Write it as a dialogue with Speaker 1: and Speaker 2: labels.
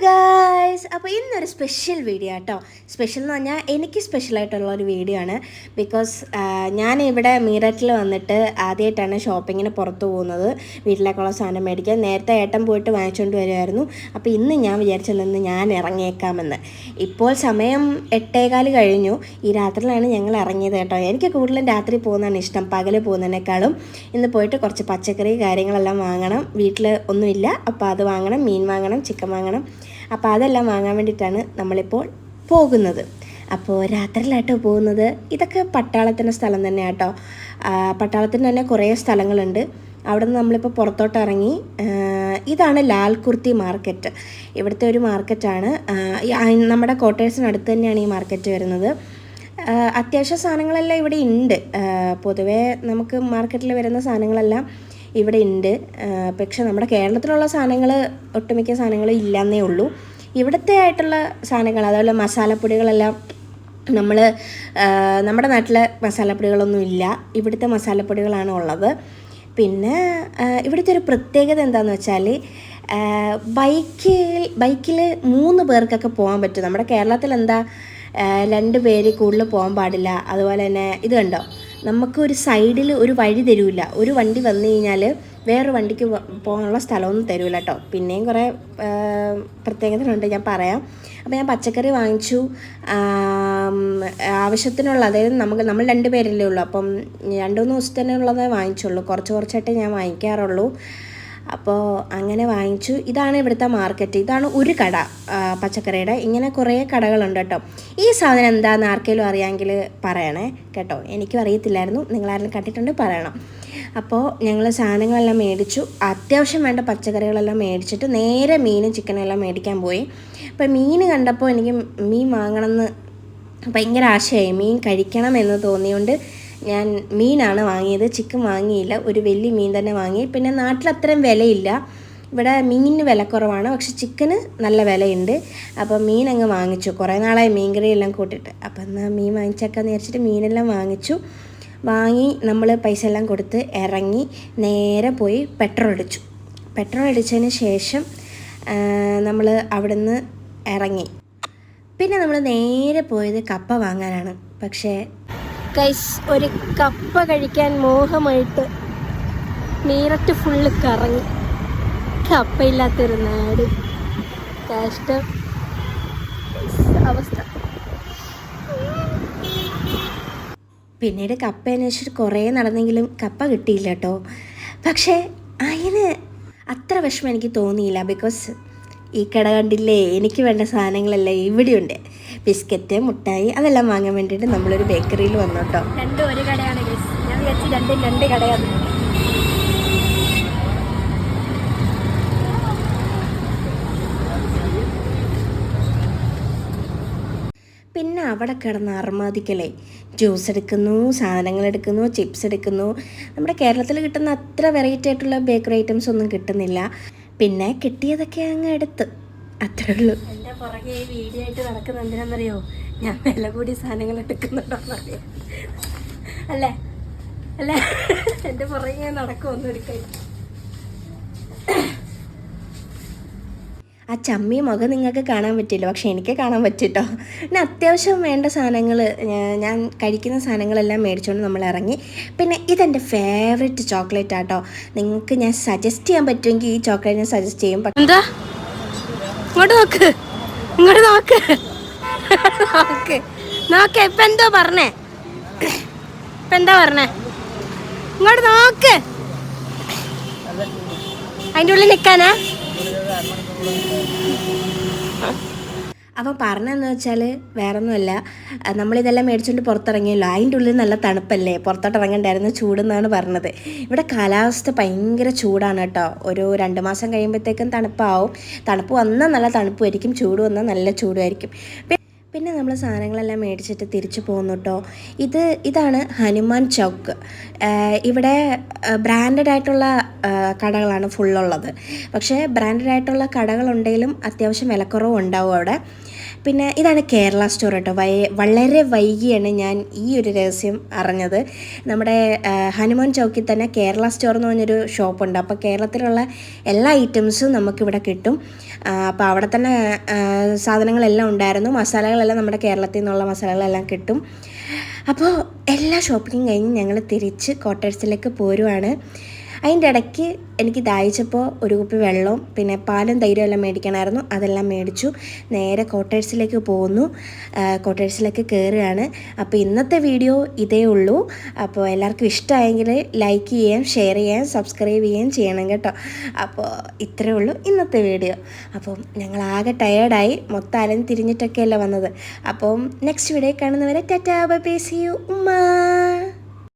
Speaker 1: Guys, അപ്പോൾ ഇന്നൊരു special video കേട്ടോ. സ്പെഷ്യൽ എന്ന് പറഞ്ഞാൽ എനിക്ക് സ്പെഷ്യലായിട്ടുള്ളൊരു വീഡിയോ ആണ്. ബിക്കോസ് ഞാൻ ഇവിടെ മീററ്റിൽ വന്നിട്ട് ആദ്യമായിട്ടാണ് ഷോപ്പിങ്ങിന് പുറത്ത് പോകുന്നത്, വീട്ടിലേക്കുള്ള സാധനം മേടിക്കാൻ. നേരത്തെ ഏട്ടൻ പോയിട്ട് വാങ്ങിച്ചുകൊണ്ട് വരുമായിരുന്നു. അപ്പോൾ ഇന്ന് ഞാൻ വിചാരിച്ചു നിന്ന് ഞാൻ ഇറങ്ങിയേക്കാമെന്ന്. ഇപ്പോൾ സമയം 8:15 കഴിഞ്ഞു. ഈ രാത്രിയിലാണ് ഞങ്ങൾ ഇറങ്ങിയത് കേട്ടോ. എനിക്ക് കൂടുതലും രാത്രി പോകുന്നതാണ് ഇഷ്ടം, പകൽ പോകുന്നതിനേക്കാളും. ഇന്ന് പോയിട്ട് കുറച്ച് പച്ചക്കറി കാര്യങ്ങളെല്ലാം വാങ്ങണം. വീട്ടിൽ ഒന്നുമില്ല, അപ്പോൾ അത് വാങ്ങണം. മീൻ വാങ്ങണം, ചിക്കൻ വാങ്ങണം. അപ്പോൾ അതെല്ലാം വാങ്ങാൻ വേണ്ടിയിട്ടാണ് നമ്മളിപ്പോൾ പോകുന്നത്. അപ്പോൾ രാത്രിയിലാട്ടോ പോകുന്നത്. ഇതൊക്കെ പട്ടാളത്തിൻ്റെ സ്ഥലം തന്നെ കേട്ടോ. പട്ടാളത്തിന് തന്നെ കുറേ സ്ഥലങ്ങളുണ്ട്. അവിടെ നിന്ന് നമ്മളിപ്പോൾ പുറത്തോട്ട് ഇറങ്ങി. ഇതാണ് ലാൽകുർത്തി മാർക്കറ്റ്. ഇവിടുത്തെ ഒരു മാർക്കറ്റാണ്. നമ്മുടെ ക്വാർട്ടേഴ്സിനടുത്ത് തന്നെയാണ് ഈ മാർക്കറ്റ് വരുന്നത്. അത്യാവശ്യ സാധനങ്ങളെല്ലാം ഇവിടെ ഉണ്ട്. പൊതുവേ നമുക്ക് മാർക്കറ്റിൽ വരുന്ന സാധനങ്ങളെല്ലാം ഇവിടെ ഉണ്ട്. പക്ഷെ നമ്മുടെ കേരളത്തിലുള്ള സാധനങ്ങൾ, ഒട്ടുമിക്ക സാധനങ്ങൾ ഇല്ലന്നേ ഉള്ളൂ. ഇവിടുത്തെ ആയിട്ടുള്ള സാധനങ്ങൾ, അതുപോലെ മസാലപ്പൊടികളെല്ലാം നമ്മുടെ നാട്ടിലെ മസാലപ്പൊടികളൊന്നും ഇല്ല. ഇവിടുത്തെ മസാലപ്പൊടികളാണ് ഉള്ളത്. പിന്നെ ഇവിടുത്തെ ഒരു പ്രത്യേകത എന്താണെന്ന് വെച്ചാൽ ബൈക്കിൽ 3 പേർക്കൊക്കെ പോകാൻ പറ്റും. നമ്മുടെ കേരളത്തിൽ എന്താ 2 പേര് കൂടുതൽ പോകാൻ പാടില്ല. അതുപോലെ തന്നെ ഇത് കണ്ടോ, നമുക്കൊരു സൈഡിൽ ഒരു വഴി തരില്ല. ഒരു വണ്ടി വന്നു കഴിഞ്ഞാൽ വേറൊരു വണ്ടിക്ക് പോകാനുള്ള സ്ഥലമൊന്നും തരില്ല കേട്ടോ. പിന്നെയും കുറേ പ്രത്യേകതകളുണ്ട്, ഞാൻ പറയാം. അപ്പോൾ ഞാൻ പച്ചക്കറി വാങ്ങിച്ചു ആവശ്യത്തിനുള്ള. അതായത് നമ്മൾ 2 പേരല്ലേ ഉള്ളൂ. അപ്പം 2-3 ദിവസത്തിനുള്ളതേ വാങ്ങിച്ചുള്ളൂ. കുറച്ചായിട്ടേ ഞാൻ വാങ്ങിക്കാറുള്ളൂ. അപ്പോൾ അങ്ങനെ വാങ്ങിച്ചു. ഇതാണ് ഇവിടുത്തെ മാർക്കറ്റ്. ഇതാണ് ഒരു കട പച്ചക്കറിയുടെ. ഇങ്ങനെ കുറേ കടകളുണ്ട് കേട്ടോ. ഈ സാധനം എന്താണെന്ന് ആർക്കെങ്കിലും അറിയാമെങ്കിൽ പറയണേ കേട്ടോ. എനിക്കും അറിയത്തില്ലായിരുന്നു. നിങ്ങളാരെങ്കിലും കണ്ടിട്ടുണ്ടെങ്കിൽ പറയണം. അപ്പോൾ ഞങ്ങൾ സാധനങ്ങളെല്ലാം മേടിച്ചു. അത്യാവശ്യം വേണ്ട പച്ചക്കറികളെല്ലാം മേടിച്ചിട്ട് നേരെ മീനും ചിക്കനും എല്ലാം മേടിക്കാൻ പോയി. അപ്പോൾ മീൻ കണ്ടപ്പോൾ എനിക്ക് മീൻ വാങ്ങണമെന്ന് ഭയങ്കര ആശയമായി. മീൻ കഴിക്കണം എന്ന് തോന്നിയുകൊണ്ട് ഞാൻ മീനാണ് വാങ്ങിയത്. ചിക്കൻ വാങ്ങിയില്ല. ഒരു വലിയ മീൻ തന്നെ വാങ്ങി. പിന്നെ നാട്ടിൽ അത്രയും വിലയില്ല. ഇവിടെ മീനിന് വില കുറവാണ്, പക്ഷെ ചിക്കന് നല്ല വിലയുണ്ട്. അപ്പോൾ മീൻ അങ്ങ് വാങ്ങിച്ചു. കുറേ നാളായി മീൻ കറി എല്ലാം കൂട്ടിയിട്ട്. അപ്പോൾ എന്നാൽ മീൻ വാങ്ങിച്ചേക്കാന്ന് വിചാരിച്ചിട്ട് മീനെല്ലാം വാങ്ങിച്ചു. വാങ്ങി നമ്മൾ പൈസ എല്ലാം കൊടുത്ത് ഇറങ്ങി നേരെ പോയി പെട്രോൾ അടിച്ചതിന് ശേഷം നമ്മൾ അവിടെ നിന്ന് ഇറങ്ങി. പിന്നെ നമ്മൾ നേരെ പോയത് കപ്പ വാങ്ങാനാണ്. പക്ഷേ ഗൈസ്, ഒരു കപ്പ കഴിക്കാൻ മോഹമായിട്ട് മീററ്റ് ഫുള്ള് കറങ്ങി. കപ്പയില്ലാത്തൊരു നാട്, കഷ്ടം അവസ്ഥ. പിന്നീട് കപ്പ അന്വേഷിച്ചിട്ട് കുറേ നടന്നെങ്കിലും കപ്പ കിട്ടിയില്ല കേട്ടോ. പക്ഷേ അതിന് അത്ര വിഷമം എനിക്ക് തോന്നിയില്ല. ബിക്കോസ് ഈ കട കണ്ടില്ലേ, എനിക്ക് വേണ്ട സാധനങ്ങളെല്ലാം ഇവിടെയുണ്ട്. ബിസ്ക്കറ്റ്, മുട്ടായി, അതെല്ലാം വാങ്ങാൻ വേണ്ടിയിട്ട് നമ്മളൊരു ബേക്കറിയിൽ വന്നു കേട്ടോ. 2 ഒരു കടയാണ്. ഞാൻ വിചാരിച്ചു 2 കടയാണ്. പിന്നെ അവിടെ കിടന്ന് അർമാദിക്കലേ. ജ്യൂസ് എടുക്കുന്നു, സാധനങ്ങൾ എടുക്കുന്നു, ചിപ്സ് എടുക്കുന്നു. നമ്മുടെ കേരളത്തിൽ കിട്ടുന്ന അത്ര വെറൈറ്റി ആയിട്ടുള്ള ബേക്കറി ഐറ്റംസ് ഒന്നും കിട്ടുന്നില്ല. പിന്നെ കിട്ടിയതൊക്കെ അങ്ങ് എടുത്ത്, അത്രേ ഉള്ളൂ. എൻ്റെ പുറകെ ഈ വീഡിയോ ആയിട്ട് നടക്കുന്ന എന്തിനാണെന്നറിയോ? ഞാൻ വില കൂടി സാധനങ്ങൾ എടുക്കുന്നുണ്ടോന്നറിയാം. അല്ലേ എൻ്റെ പുറകെ നടക്കുമൊന്നും എടുക്കാൻ. ആ ചമ്മിയ മുഖം നിങ്ങൾക്ക് കാണാൻ പറ്റില്ല, പക്ഷെ എനിക്ക് കാണാൻ പറ്റിട്ടോ. പിന്നെ അത്യാവശ്യം വേണ്ട സാധനങ്ങൾ, ഞാൻ കഴിക്കുന്ന സാധനങ്ങളെല്ലാം മേടിച്ചുകൊണ്ട് നമ്മൾ ഇറങ്ങി. പിന്നെ ഇതെൻ്റെ ഫേവറേറ്റ് ചോക്ലേറ്റ് ആട്ടോ. നിങ്ങൾക്ക് ഞാൻ സജസ്റ്റ് ചെയ്യാൻ പറ്റുമെങ്കിൽ ഈ ചോക്ലേറ്റ് ഞാൻ സജസ്റ്റ് ചെയ്യും. എന്താ ഇങ്ങോട്ട് നോക്ക്, ഇപ്പം എന്താ പറഞ്ഞേ? ഇങ്ങോട്ട് നോക്ക്. അതിൻ്റെ ഉള്ളിൽ നിൽക്കാനാ? അപ്പോൾ പറഞ്ഞതെന്ന് വെച്ചാൽ വേറൊന്നുമല്ല, നമ്മളിതെല്ലാം മേടിച്ചുകൊണ്ട് പുറത്തിറങ്ങിയല്ലോ. അതിൻ്റെ ഉള്ളിൽ നല്ല തണുപ്പല്ലേ, പുറത്തോട്ട് ഇറങ്ങണ്ടായിരുന്നു, ചൂടെന്നാണ് പറഞ്ഞത്. ഇവിടെ കാലാവസ്ഥ ഭയങ്കര ചൂടാണ് കേട്ടോ. ഒരു 2 മാസം കഴിയുമ്പോഴത്തേക്കും തണുപ്പാവും. തണുപ്പ് വന്നാൽ നല്ല തണുപ്പായിരിക്കും, ചൂട് വന്നാൽ നല്ല ചൂടുമായിരിക്കും. പിന്നെ നമ്മൾ സാധനങ്ങളെല്ലാം മേടിച്ചിട്ട് തിരിച്ചു പോകുന്നു കേട്ടോ. ഇതാണ് ഹനുമാൻ ചൗക്ക്. ഇവിടെ ബ്രാൻഡഡ് ആയിട്ടുള്ള കടകളാണ് ഫുള്ളുള്ളത്. പക്ഷേ ബ്രാൻഡഡ് ആയിട്ടുള്ള കടകളുണ്ടെങ്കിലും അത്യാവശ്യം വിലക്കുറവ് ഉണ്ടാവും അവിടെ. പിന്നെ ഇതാണ് കേരള സ്റ്റോർ കേട്ടോ. വളരെ വൈകിയാണ് ഞാൻ ഈ ഒരു രഹസ്യം അറിഞ്ഞത്. നമ്മുടെ ഹനുമാൻ ചൗക്കിൽ തന്നെ കേരള സ്റ്റോർ എന്ന് പറഞ്ഞൊരു ഷോപ്പുണ്ട്. അപ്പോൾ കേരളത്തിലുള്ള എല്ലാ ഐറ്റംസും നമുക്കിവിടെ കിട്ടും. അപ്പോൾ അവിടെ തന്നെ സാധനങ്ങളെല്ലാം ഉണ്ടായിരുന്നു. മസാലകളെല്ലാം നമ്മുടെ കേരളത്തിൽ നിന്നുള്ള മസാലകളെല്ലാം കിട്ടും. അപ്പോൾ എല്ലാ ഷോപ്പിങ്ങും കഴിഞ്ഞ് ഞങ്ങൾ തിരിച്ച് ക്വാർട്ടേഴ്സിലേക്ക് പോരുവാണ്. അതിൻ്റെ ഇടയ്ക്ക് എനിക്ക് ദാഹിച്ചപ്പോൾ ഒരു കുപ്പി വെള്ളവും പിന്നെ പാലും തൈരും എല്ലാം മേടിക്കണമായിരുന്നു. അതെല്ലാം മേടിച്ചു. നേരെ ക്വാർട്ടേഴ്സിലേക്ക് പോകുന്നു. ക്വാർട്ടേഴ്സിലേക്ക് കയറുകയാണ്. അപ്പോൾ ഇന്നത്തെ വീഡിയോ ഇതേ ഉള്ളൂ. അപ്പോൾ എല്ലാവർക്കും ഇഷ്ടമായെങ്കിൽ ലൈക്ക് ചെയ്യുകയും ഷെയർ ചെയ്യുകയും സബ്സ്ക്രൈബ് ചെയ്യുകയും ചെയ്യണം കേട്ടോ. അപ്പോൾ ഇത്രയേ ഉള്ളൂ ഇന്നത്തെ വീഡിയോ. അപ്പം ഞങ്ങളാകെ ടയേർഡായി, മൊത്തം അലഞ്ഞ് തിരിഞ്ഞിട്ടൊക്കെയല്ല വന്നത്. അപ്പം നെക്സ്റ്റ് വീഡിയോ കാണുന്നവരെ ടാറ്റാ ബൈ ബൈ, സീ യു, ഉമ്മ.